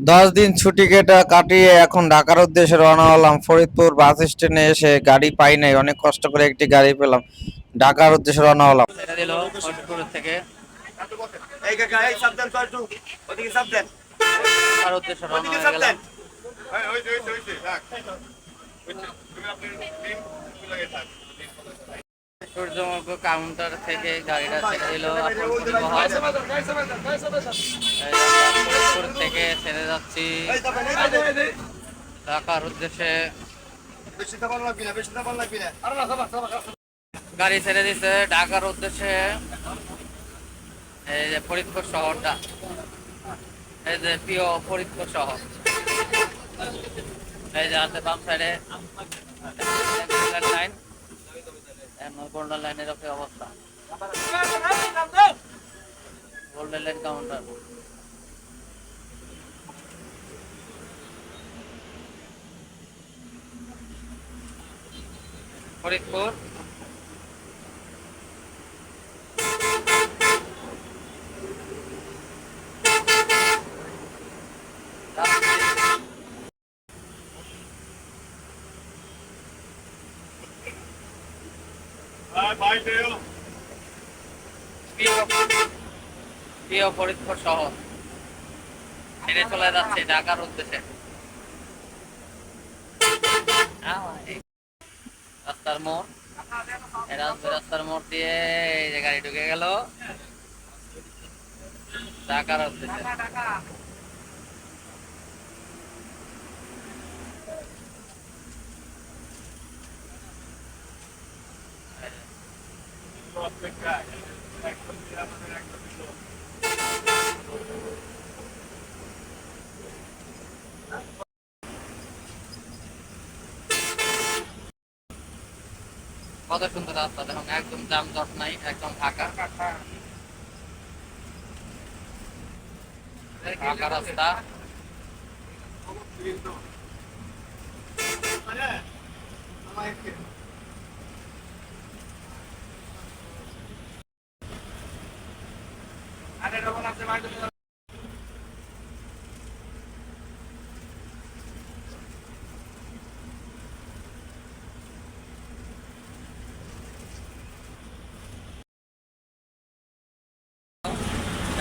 10 দিন ছুটি কেটে কাটিয়ে এখন ঢাকার উদ্দেশ্যে রওনা হলাম। ফরিদপুর বাস স্ট্যান্ডে এসে গাড়ি পাই নাই, অনেক কষ্ট করে একটি গাড়ি পেলাম। ঢাকার উদ্দেশ্যে রওনা হলাম। ছেড়ে দিল ফরিদপুর থেকে এই কাকা এই সাবধান তো একটু ওদিকে সাবধান ঢাকার উদ্দেশ্যে রওনা ওদিকে হয়ে সাবধান গেলাম। ওই থাক তুমি আপনি টিম লাগে থাক সূর্যমুখ কাউন্টার থেকে গাড়িটা ছেড়ে দিল আপন পরিবহন। এই আমরা ফরিদপুর থেকে ছেড়ে যাচ্ছি এই যাবেন এই ঢাকার উদ্দেশ্যে। বেশি দাবান লাগবে না বেশি দাবান লাগবে না গাড়ি ছেড়ে দিছে ঢাকার উদ্দেশ্যে। এই যে ফরিদপুর শহরটা, এই যে প্রিয় ফরিদপুর শহর, এই যে আছে বাম সাইডে লাইন, গোল্ডেন লাইনের কি অবস্থা, গোল্ডেন লাইন কাউন্টার। ফরিদপুর ভাই দেও প্রিয় ফরিদপুর শহর ছেড়ে চলে যাচ্ছে ঢাকার উদ্দেশ্যে। রাস্তার মোড়, রাস্তার মোড় দিয়ে এই যে গাড়ি ঢুকে গেল ঢাকার উদ্দেশ্যে। কত সুন্দর রাস্তা দেখুন, একদম যানজট নাই, একদম ফাঁকা ফাঁকা রাস্তা।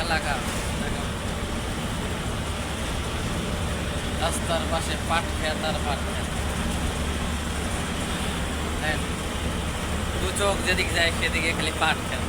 এলাকা রাস্তার পাশে পাট খেত আর পাট খেত, দু চোখ যেদিকে যায় সেদিকে খালি পাট খেত।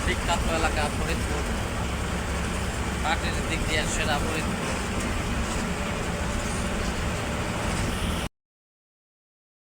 বিখ্যাত এলাকা ফরিদপুর, পাটের দিক দিয়ে সেরা ফরিদপুর।